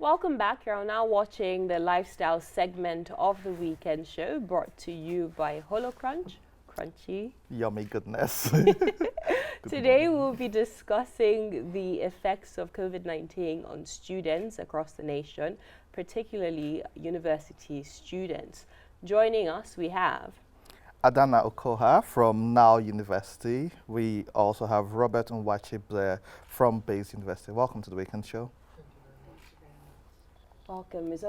Welcome back. You're now watching the lifestyle segment of the weekend show brought to you by HoloCrunch. Crunchy. Yummy goodness. Today we'll be discussing the effects of COVID-19 on students across the nation, particularly university students. Joining us, we have Adannaa Ukoha from Now University. We also have Robert Nwachi from Base University. Welcome to the weekend show. welcome. I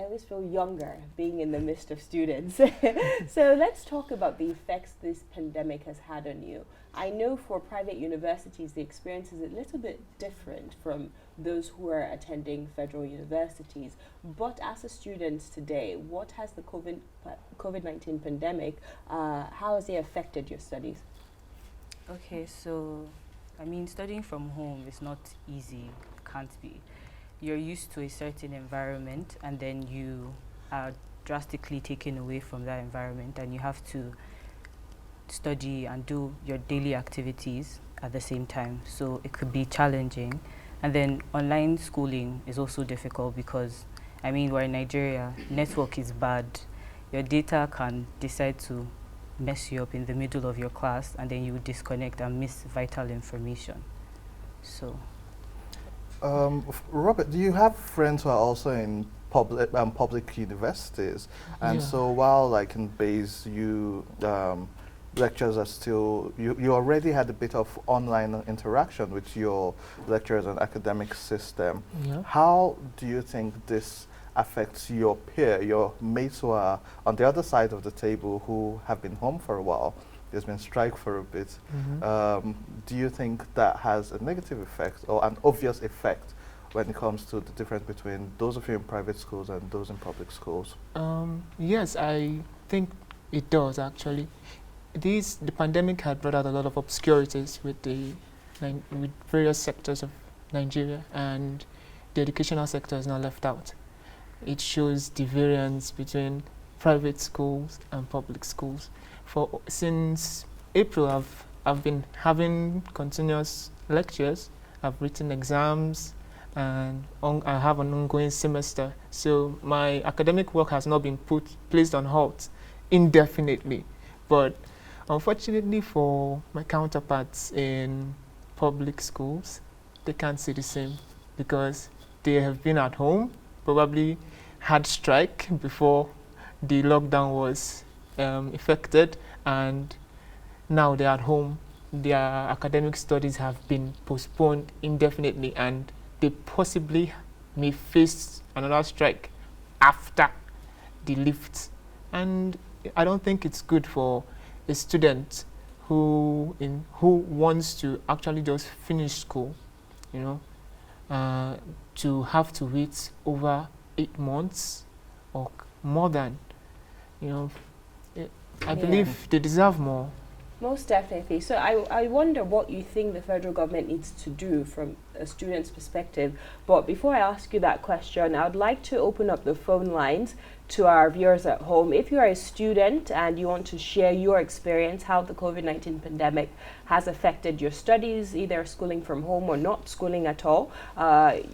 always feel younger being in the midst of students. So let's talk about the effects this pandemic has had on you. I know for private universities, the experience is a little bit different from those who are attending federal universities. But as a student today, what has the COVID-19 pandemic, how has it affected your studies? Okay, so, studying from home is not easy, can't be. You're used to a certain environment and then you are drastically taken away from that environment and you have to study and do your daily activities at the same time. So it could be challenging. And then online schooling is also difficult because, we're in Nigeria, network is bad. Your data can decide to mess you up in the middle of your class and then you disconnect and miss vital information. So. Robert, do you have friends who are also in public universities? And so while like in Base, lectures are still, you already had a bit of online interaction with your lecturers and academic system. Yeah. How do you think this affects your mates who are on the other side of the table who have been home for a while? There's been strike for a bit. Do you think that has a negative effect or an obvious effect when it comes to the difference between those of you in private schools and those in public schools? Yes, I think it does actually. The pandemic had brought out a lot of obscurities with various sectors of Nigeria, and the educational sector is not left out. It shows the variance between private schools and public schools. Since April, I've been having continuous lectures. I've written exams, and I have an ongoing semester. So my academic work has not been placed on halt indefinitely. But unfortunately for my counterparts in public schools, they can't say the same because they have been at home, probably had strike before the lockdown was affected, and now they're at home. Their academic studies have been postponed indefinitely, and they possibly may face another strike after the lift. And I don't think it's good for a student who wants to actually just finish school, to have to wait over 8 months or more than, I believe they deserve more. Most definitely. So I wonder what you think the federal government needs to do from a student's perspective. But before I ask you that question, I would like to open up the phone lines to our viewers at home. If you are a student and you want to share your experience, how the COVID-19 pandemic has affected your studies, either schooling from home or not schooling at all,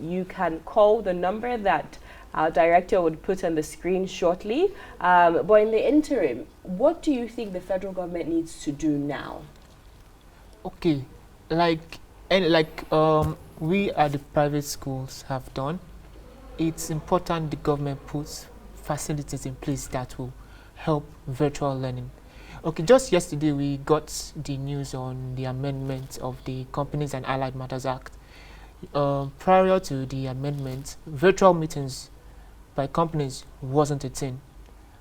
you can call the number that our director would put on the screen shortly. But in the interim, what do you think the federal government needs to do now? Okay, like we at the private schools have done, it's important the government puts facilities in place that will help virtual learning. Okay, just yesterday we got the news on the amendment of the Companies and Allied Matters Act. Prior to the amendment, virtual meetings by companies wasn't a thing,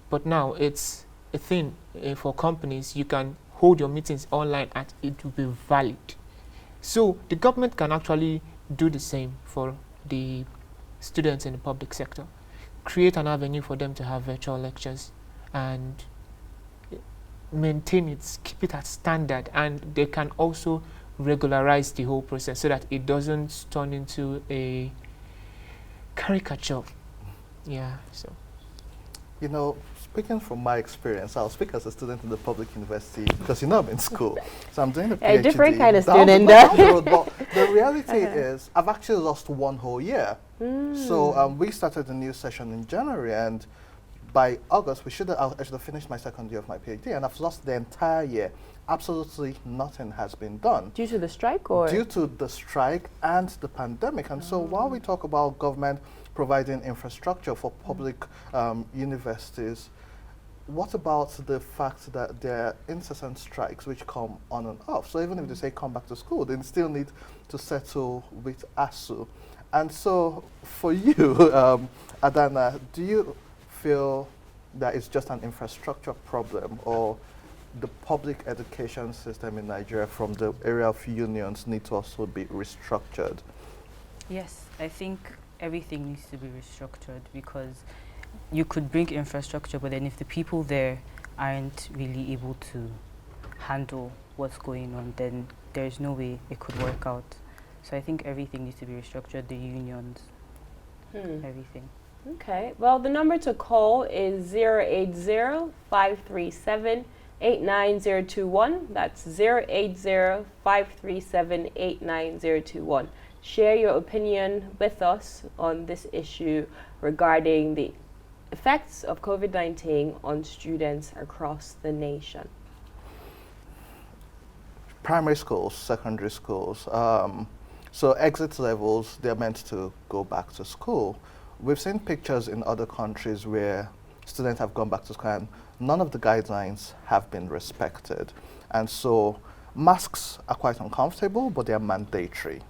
but now it's a thing for companies. You can hold your meetings online and it will be valid. So the government can actually do the same for the students in the public sector. Create an avenue for them to have virtual lectures and maintain it, keep it at standard, and they can also regularize the whole process so that it doesn't turn into a caricature. Yeah, so. You know, speaking from my experience, I'll speak as a student in the public university because I'm in school. So I'm doing a PhD. A different kind of Down student. the road, but the reality is I've actually lost one whole year. So we started a new session in January, and by August, I should have finished my second year of my PhD, and I've lost the entire year. Absolutely nothing has been done. Due to the strike, or? Due to the strike and the pandemic. And so while we talk about government providing infrastructure for public universities, what about the fact that there are incessant strikes which come on and off? So even if they say come back to school, they still need to settle with ASU. And so for you, Adannaa, do you feel that it's just an infrastructure problem, or the public education system in Nigeria from the area of unions need to also be restructured? Yes, I think everything needs to be restructured, because you could bring infrastructure, but then if the people there aren't really able to handle what's going on, then there's no way it could work out. So I think everything needs to be restructured, the unions, everything. Okay, well, the number to call is 080-537-89021. That's 080-537-89021. Share your opinion with us on this issue regarding the effects of COVID-19 on students across the nation. Primary schools, secondary schools, so exit levels, they're meant to go back to school. We've seen pictures in other countries where students have gone back to school and none of the guidelines have been respected. And so masks are quite uncomfortable, but they're mandatory.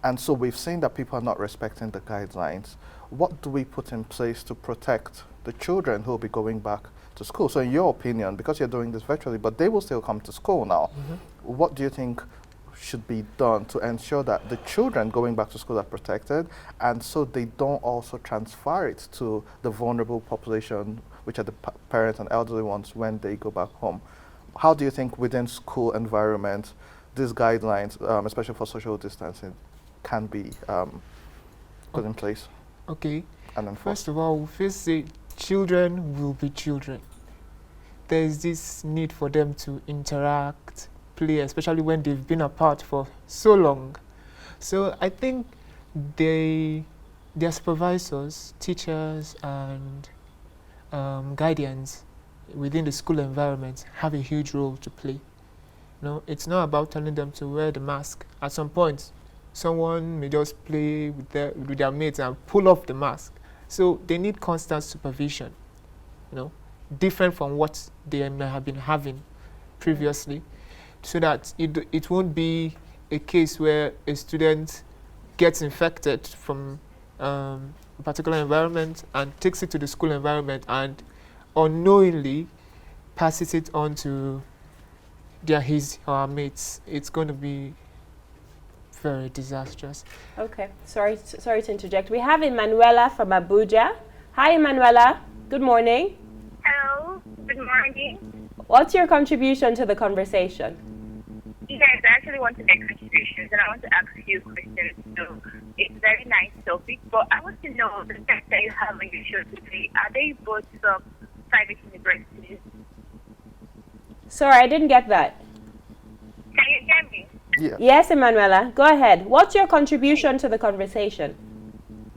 And so we've seen that people are not respecting the guidelines. What do we put in place to protect the children who will be going back to school? So in your opinion, because you're doing this virtually, but they will still come to school now, what do you think should be done to ensure that the children going back to school are protected, and so they don't also transfer it to the vulnerable population, which are the parents and elderly ones, when they go back home? How do you think within school environment these guidelines, especially for social distancing, can be put in place? Okay. And enforced? First of all, we first say children will be children. There is this need for them to interact, play, especially when they've been apart for so long. So I think their supervisors, teachers, and guardians within the school environment have a huge role to play. It's not about telling them to wear the mask. At some point, someone may just play with their mates and pull off the mask. So they need constant supervision, different from what they may have been having previously, so that it won't be a case where a student gets infected from a particular environment and takes it to the school environment and unknowingly passes it on to his or her mates. It's going to be very disastrous. Okay, sorry to interject. We have Emanuela from Abuja. Hi, Emanuela. Good morning. Hello. Good morning. What's your contribution to the conversation? Yes, I actually want to make contributions, and I want to ask you questions. So it's a very nice topic, but I want to know the fact that you have on your show today. Are they both from private universities? Sorry, I didn't get that. Can you hear me? Yeah. Yes, Emanuela, go ahead. What's your contribution to the conversation?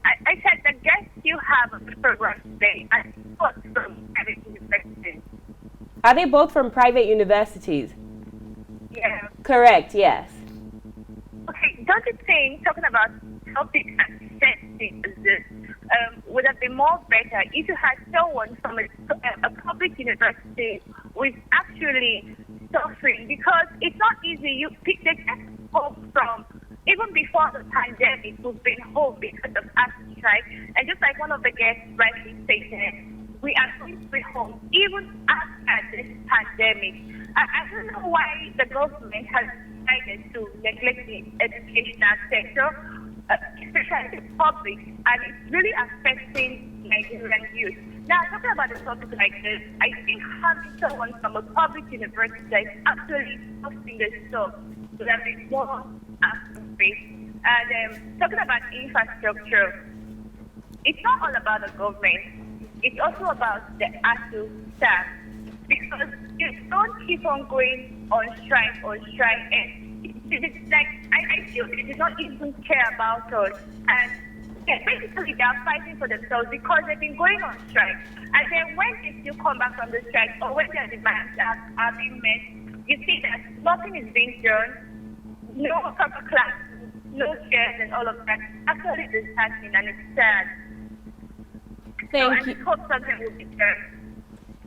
I said the guests you have on the program today are both from private universities. Are they both from private universities? Yeah. Correct, yes. Okay, don't you think talking about topics as sensitive as this would have been more better if you had someone from a public university who is actually suffering? Because it's not easy. You pick the guests home from even before the pandemic, who've been home because of ASU strike, and just like one of the guests rightly stated, we are going to be home even after this pandemic. I don't know why the government has decided to neglect the educational sector, especially the public, and it's really affecting Nigerian youth. Now, talking about a topic like this, I think having someone from a public university that is actually hosting this talk would have been more space. And talking about infrastructure, it's not all about the government. it's also about the ASU staff. Because you don't keep on going on strike, and it's like, I feel they do not even care about us. And basically, they are fighting for themselves because they've been going on strike. And then when they still come back from the strike, or when their demands are being met, you see that nothing is being done, no proper class, no chairs, and all of that. Actually, this is happening, and it's sad. Thank you. I hope something will be done.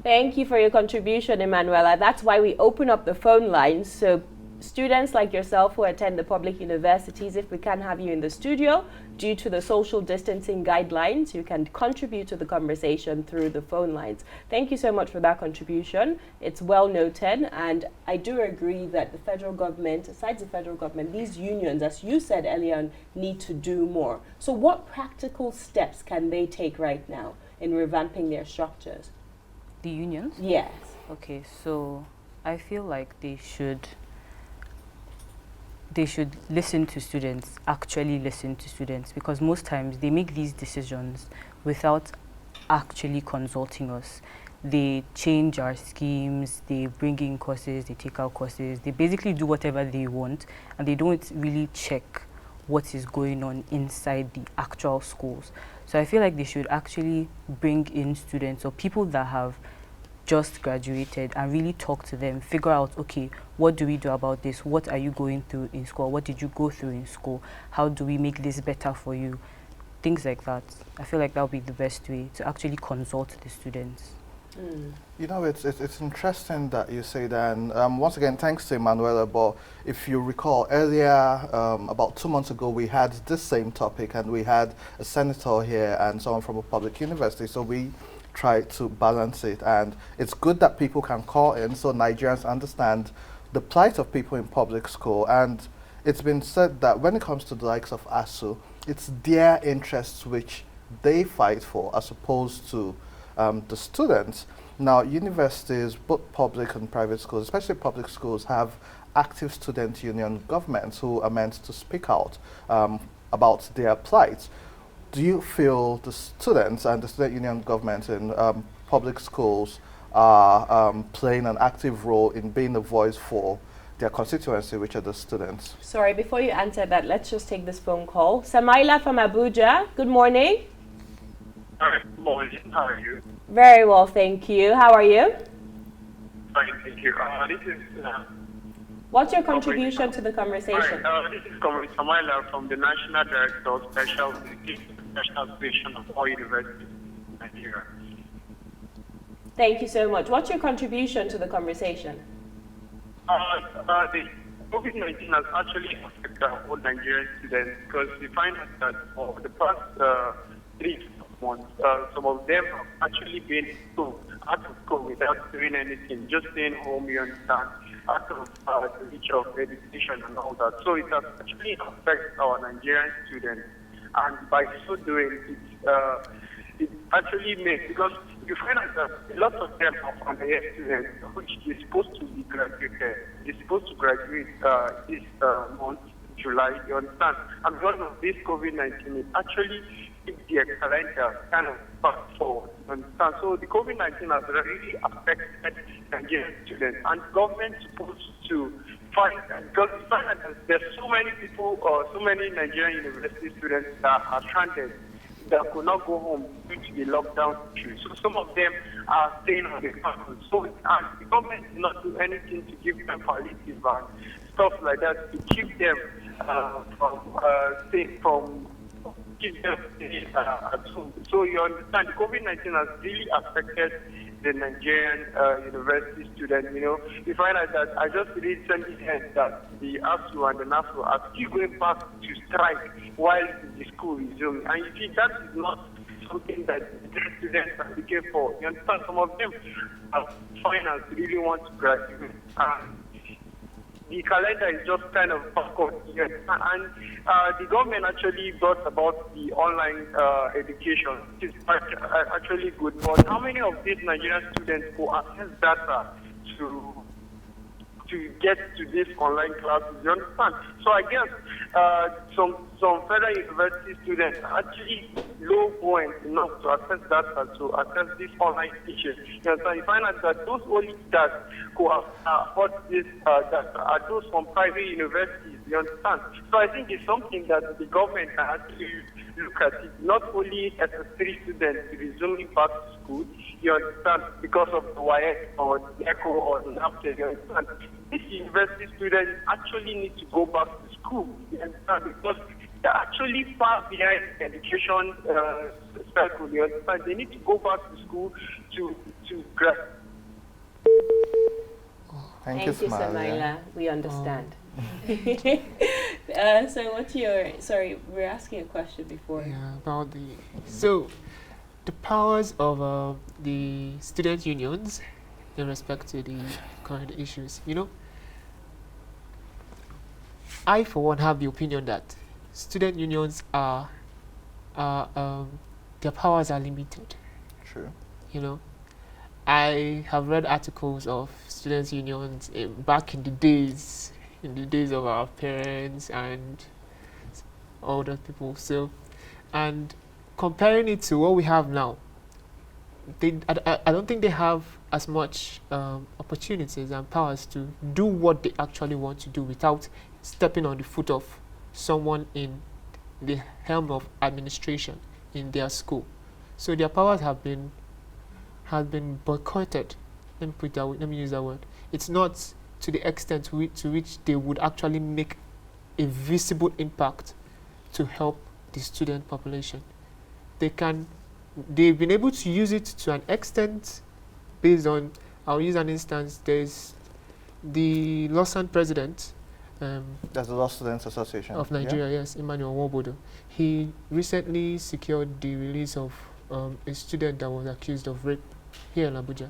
Thank you for your contribution, Emanuela. That's why we open up the phone lines. So students like yourself who attend the public universities, if we can have you in the studio, due to the social distancing guidelines, you can contribute to the conversation through the phone lines. Thank you so much for that contribution. It's well noted, and I do agree that the federal government, besides the federal government, these unions, as you said earlier, need to do more. So what practical steps can they take right now in revamping their structures? The unions? Yes. Okay, so I feel like they should listen to students, actually listen to students, because most times they make these decisions without actually consulting us. They change our schemes, they bring in courses, they take out courses, they basically do whatever they want, and they don't really check what is going on inside the actual schools. So I feel like they should actually bring in students or people that have just graduated and really talk to them, figure out, okay, what do we do about this? What are you going through in school? What did you go through in school? How do we make this better for you? Things like that. I feel like that would be the best way to actually consult the students. You know, it's interesting that you say that, and once again, thanks to Emanuela. But if you recall earlier, about 2 months ago, we had this same topic, and we had a senator here and someone from a public university. So we tried to balance it, and it's good that people can call in so Nigerians understand the plight of people in public school. And it's been said that when it comes to the likes of ASU, it's their interests which they fight for, as opposed to the students. Now, universities, both public and private schools, especially public schools, have active student union governments who are meant to speak out about their plight. Do you feel the students and the student union government in public schools are playing an active role in being a voice for their constituency, which are the students? Sorry, before you answer that, let's just take this phone call. Samaila from Abuja, good morning. Hi, good morning. How are you? Very well, thank you. How are you? Fine, thank you. This is... What's your contribution to the conversation? Hi, this is Comrade Samaila from the National Director of Special Education of all universities in Nigeria. Thank you so much. What's your contribution to the conversation? The COVID-19 has actually affected all Nigerian students, because we find out that for the past 3 months, some of them have actually been out of school without doing anything, just staying home, you understand, out of the reach of education and all that. So it has actually affected our Nigerian students, and by so doing, it actually makes, because you find out that a lot of them are underage students, which is supposed to be graduated. They're supposed to graduate this month, July, you understand? And because of this COVID-19, it actually keeps their calendar kind of fast forward, you understand? So the COVID-19 has really affected Nigerian students, and government is supposed to find, because we find that there's so many people, so many Nigerian university students that are stranded, that could not go home due to the lockdown issue. So some of them are staying on the campus. So the government did not do anything to give them palliative and stuff like that to keep them from keep them at home. So you understand, COVID-19 has really affected the Nigerian university students. You know, you find out that I just recently heard that the ASU and the NAFU are still going back to strike while the school resumes. And you see, that is not something that the students are looking for. You understand, some of them are finance really want to graduate. The calendar is just kind of backward. And the government actually brought about the online education, which is actually good. But how many of these Nigerian students who access data to get to these online classes. You understand? So I guess some federal university students are actually low buoyant enough to access data, to access this online teaching. You understand? You find out that those only that who have afford this data are those from private universities. You understand? So I think it's something that the government can actually look at it. Not only SS3 students resuming back to school, you understand, because of the WIEC or the ECHO or the NAPTED, you understand. These university students actually need to go back to school, you understand, because they're actually far behind education cycle, you understand. They need to go back to school to grasp. Thank you, Samaila. We understand. So what's sorry, we were asking a question before. Yeah, about the powers of the student unions in respect to the current issues. You know, I for one have the opinion that student unions are their powers are limited. True. You know, I have read articles of students unions back in the days of our parents and older people. So, and comparing it to what we have now, I don't think they have as much opportunities and powers to do what they actually want to do without stepping on the foot of someone in the helm of administration in their school. So their powers have been boycotted. Let me use that word. It's not to the extent to which they would actually make a visible impact to help the student population. They've been able to use it to an extent based on, I'll use an instance, there's the Lausanne president. That's the Law Students Association of Nigeria, yes, Emmanuel Nwobodo. He recently secured the release of a student that was accused of rape here in Abuja.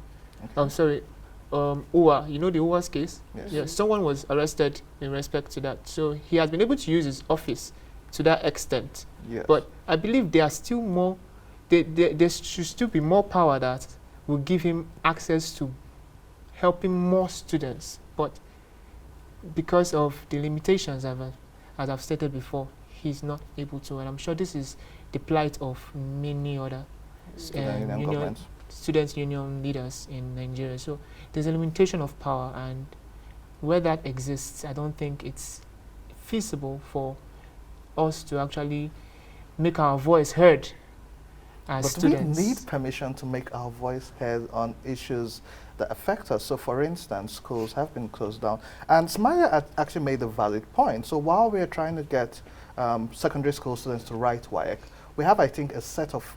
Okay. Uwa, you know the Uwa's case? Yes. Yeah, someone was arrested in respect to that. So he has been able to use his office to that extent. Yes. But I believe there are still more, there should still be more power that will give him access to helping more students. But because of the limitations, as I've stated before, he's not able to. And I'm sure this is the plight of many other students' union leaders in Nigeria. So there's a limitation of power, and where that exists, I don't think it's feasible for us to actually make our voice heard as students. But we need permission to make our voice heard on issues that affect us. So for instance, schools have been closed down. And Smaya actually made a valid point. So while we're trying to get secondary school students to write WIEC, we have, I think, a set of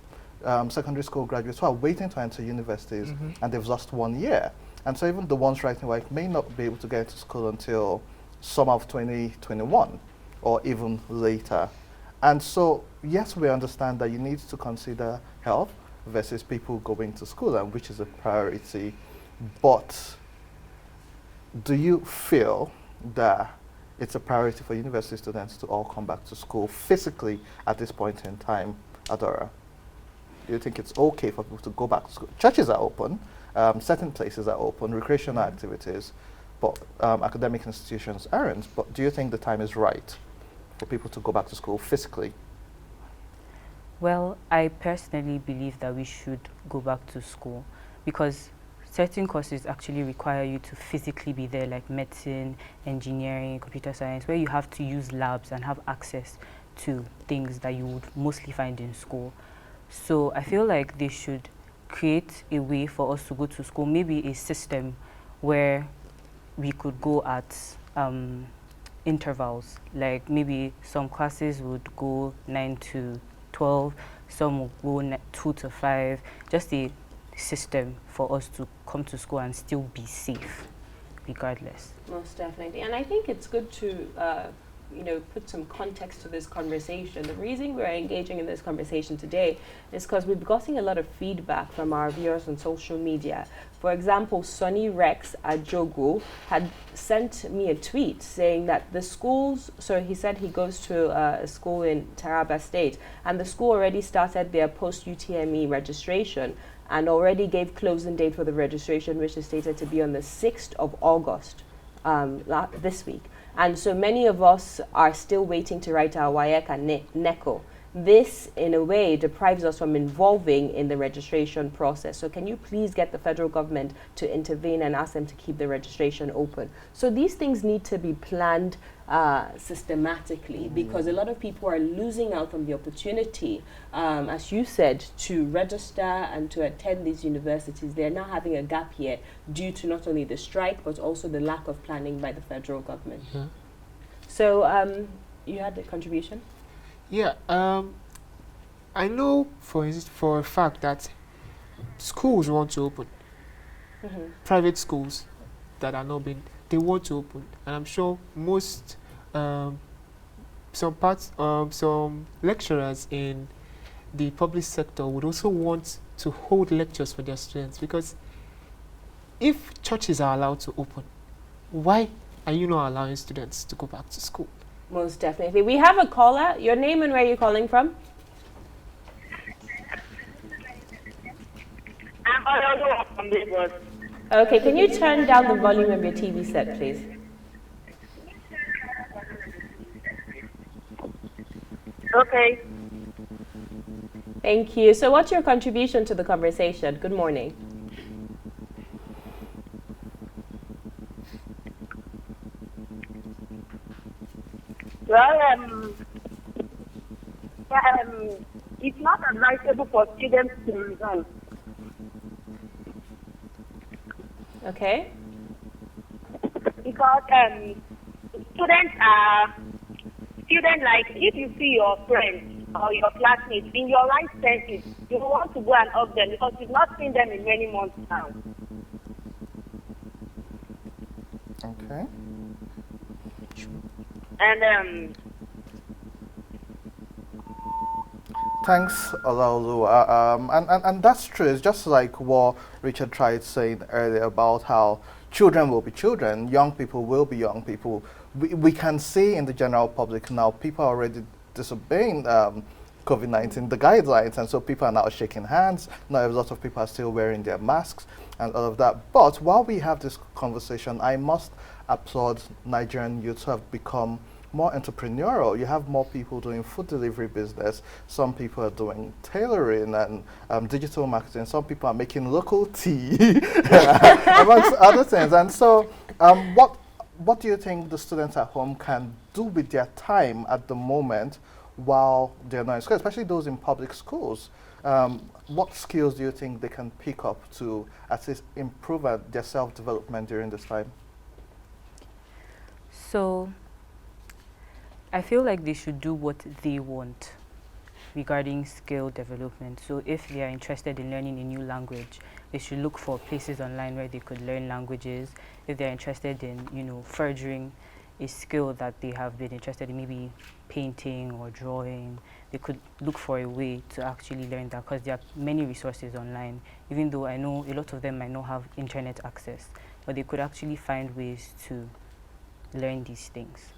secondary school graduates who are waiting to enter universities, and they've lost 1 year. And so even the ones writing WIEC may not be able to get to school until summer of 2021 or even later. And so, yes, we understand that you need to consider health versus people going to school, and which is a priority. But do you feel that it's a priority for university students to all come back to school physically at this point in time, Adannaa? Do you think it's okay for people to go back to school? Churches are open, certain places are open, recreational activities, but academic institutions aren't. But do you think the time is right for people to go back to school physically? Well, I personally believe that we should go back to school because certain courses actually require you to physically be there, like medicine, engineering, computer science, where you have to use labs and have access to things that you would mostly find in school. So I feel like they should create a way for us to go to school, maybe a system where we could go at intervals, like maybe some classes would go 9 to 12, some would go 2 to 5, just a system for us to come to school and still be safe regardless. Most definitely. And I think it's good to put some context to this conversation. The reason we're engaging in this conversation today is because we've been getting a lot of feedback from our viewers on social media. For example, Sonny Rex Ajogo had sent me a tweet saying that the schools, so he said he goes to a school in Taraba State, and the school already started their post-UTME registration and already gave closing date for the registration, which is stated to be on the 6th of August. this week. And so many of us are still waiting to write our WAEC and NECO. This, in a way, deprives us from involving in the registration process. So can you please get the federal government to intervene and ask them to keep the registration open? So these things need to be planned systematically, because a lot of people are losing out on the opportunity, as you said, to register and to attend these universities. They're now having a gap here due to not only the strike, but also the lack of planning by the federal government. So you had a contribution? Yeah, I know for a fact that schools want to open. Private schools that are not being, they want to open, and I'm sure most some lecturers in the public sector would also want to hold lectures for their students, because if churches are allowed to open, why are you not allowing students to go back to school? Most definitely. We have a caller. Your name and where you're calling from? I'm Osasu from Lagos. Okay, can you turn down the volume of your TV set, please? Okay. Thank you. So what's your contribution to the conversation? Good morning. Well, it's not advisable for students to resign. Okay. Because students, like, if you see your friends or your classmates in your right senses, you want to go and hug them because you've not seen them in many months now. Okay. And Thanks, Olaolu. And that's true. It's just like what Richard tried saying earlier about how children will be children, young people will be young people. We can see in the general public now, people are already disobeying COVID-19, the guidelines, and so people are now shaking hands. Now a lot of people are still wearing their masks and all of that. But while we have this conversation, I must applaud Nigerian youths who have become more entrepreneurial. You have more people doing food delivery business. Some people are doing tailoring and digital marketing. Some people are making local tea, amongst other things. And so what do you think the students at home can do with their time at the moment while they're not in school, especially those in public schools? What skills do you think they can pick up to at least improve their self-development during this time? So I feel like they should do what they want regarding skill development. So if they are interested in learning a new language, they should look for places online where they could learn languages. If they're interested in, furthering a skill that they have been interested in, maybe painting or drawing, they could look for a way to actually learn that, because there are many resources online, even though I know a lot of them might not have internet access, but they could actually find ways to learn these things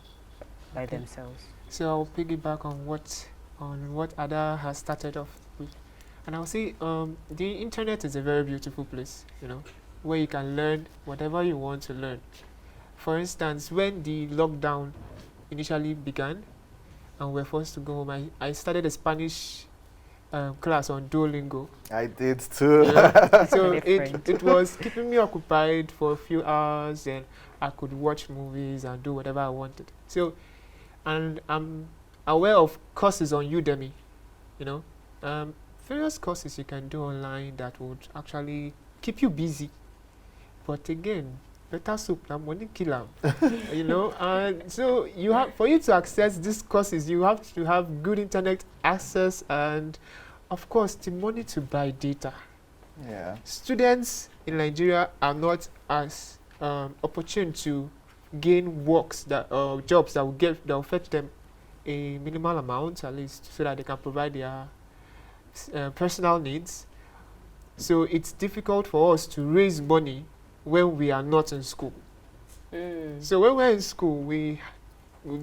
by themselves. So I'll piggyback on what Ada has started off with, and I'll say the internet is a very beautiful place, where you can learn whatever you want to learn. For instance, when the lockdown initially began and we're forced to go home, I started a Spanish class on Duolingo. I did too. So it was keeping me occupied for a few hours, and I could watch movies and do whatever I wanted. So, and I'm aware of courses on Udemy, various courses you can do online that would actually keep you busy. But again, better soup than money killer, And so for you to access these courses, you have to have good internet access and, of course, the money to buy data. Yeah. Students in Nigeria are not as opportune to gain jobs that will fetch them a minimal amount, at least, so that they can provide their personal needs. So it's difficult for us to raise money when we are not in school. So when we're in school, we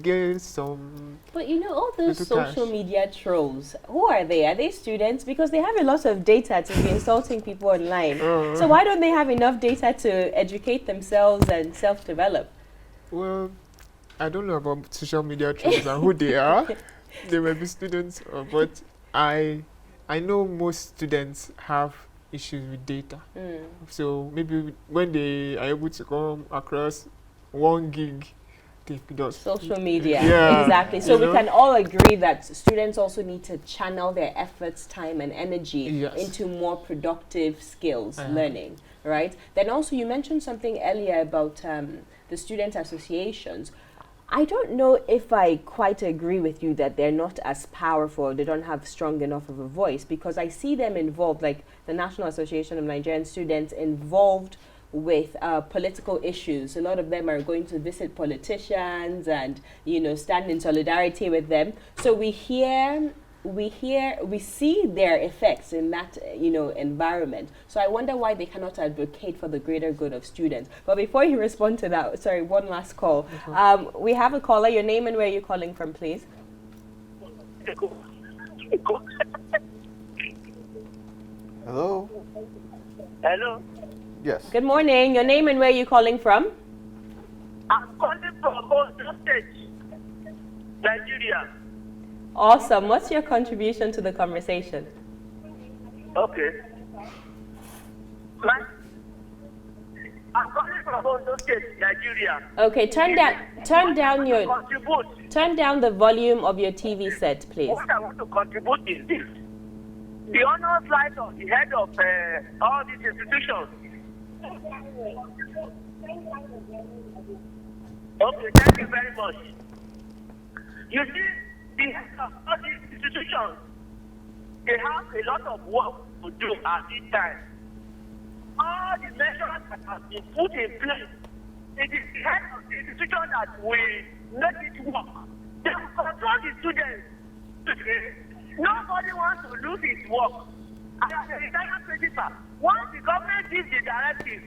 get some. But all those social media trolls, who are they? Are they students? Because they have a lot of data to be insulting people online. So why don't they have enough data to educate themselves and self-develop? Well, I don't know about social media trends and who they are. They may be students, but I know most students have issues with data. So maybe when they are able to come across 1 gig, they just Social media, Yeah, exactly. So you we know? can all agree that students also need to channel their efforts, time, and energy Yes. into more productive skills Uh-huh. learning, right? Then also you mentioned something earlier about the student associations. I don't know if I quite agree with you that they're not as powerful, they don't have strong enough of a voice, because I see them involved, like the National Association of Nigerian Students, involved with political issues. A lot of them are going to visit politicians and, stand in solidarity with them. So we see their effects in that, environment. So I wonder why they cannot advocate for the greater good of students. But before you respond to that, sorry, one last call. We have a caller. Your name and where you're calling from, please. Hello? Hello. Yes. Good morning. Your name and where you're calling from? I'm calling from Osasu State, Nigeria. Awesome. What's your contribution to the conversation? Okay. I'm calling from Osasu State, Nigeria. Okay, turn down the volume of your TV set, please. What I want to contribute is this. The honors lies on the head of all these institutions. Okay, thank you very much. You see, the head of all these institutions, they have a lot of work to do at this time. All the measures that have been put in place, it is the head of the institution that will make it work. They will control the students. Nobody wants to lose his work. And as a retired principal, once the government gives the directive,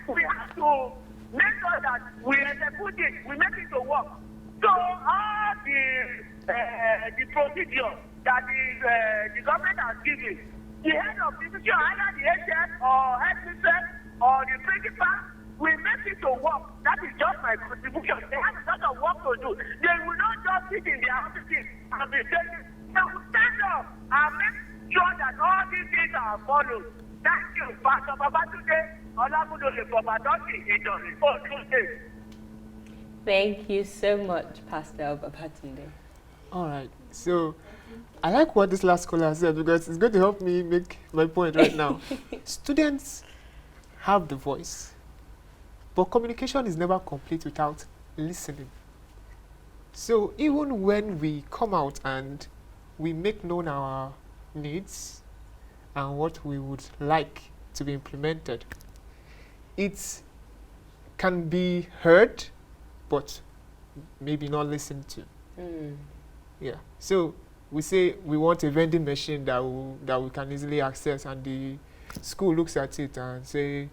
we have to make sure that we execute it, we make it to work. So all the procedure that the government has given, the head of the institution, either the HF or headmistress or the principal, will make it to work. That is just my contribution. They have a lot of work to do. They will not just sit in their offices and be saying, they will stand up and make sure that all these things are followed. Thank you, Pastor Babatunde Olabudole from Madaki, Igbinedion. Thank you so much, Pastor Babatunde. All right. So I like what this last caller said, because it's going to help me make my point right now. Students have the voice, but communication is never complete without listening. So even when we come out and we make known our needs and what we would like to be implemented, it can be heard, but maybe not listened to. Yeah. So we say we want a vending machine that we can easily access, and the school looks at it and say,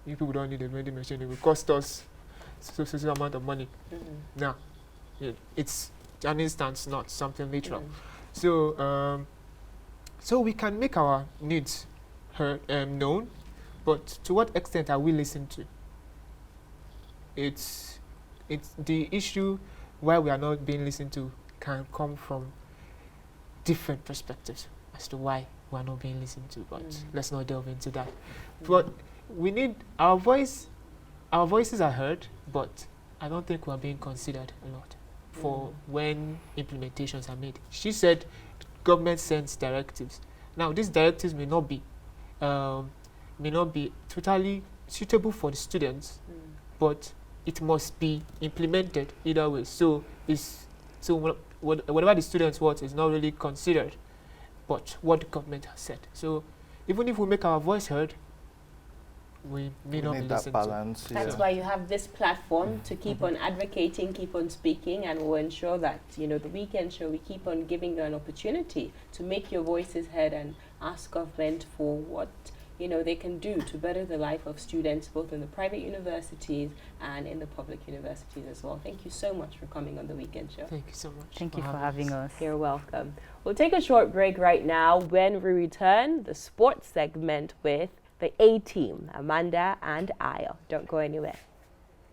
you people don't need a vending machine, it will cost us so amount of money. Now, it's an instance, not something literal. So so we can make our needs heard, known, but to what extent are we listened to? It's the issue why we are not being listened to can come from different perspectives as to why we are not being listened to, but let's not delve into that. But we need our voices are heard, but I don't think we are being considered a lot for when implementations are made. She said government sends directives. Now these directives may not be totally suitable for the students, but it must be implemented either way. So whatever the students want is not really considered, but what the government has said. So even if we make our voice heard, we may not be listened balance, to. That's why you have this platform to keep on advocating, keep on speaking, and we'll ensure that, the weekend show, we keep on giving you an opportunity to make your voices heard and ask government for what they can do to better the life of students, both in the private universities and in the public universities as well. Thank you so much for coming on the weekend show. Thank you so much. Thank you for having us. You're welcome. We'll take a short break right now. When we return, the sports segment with the A-team, Amanda and Ayo. Don't go anywhere.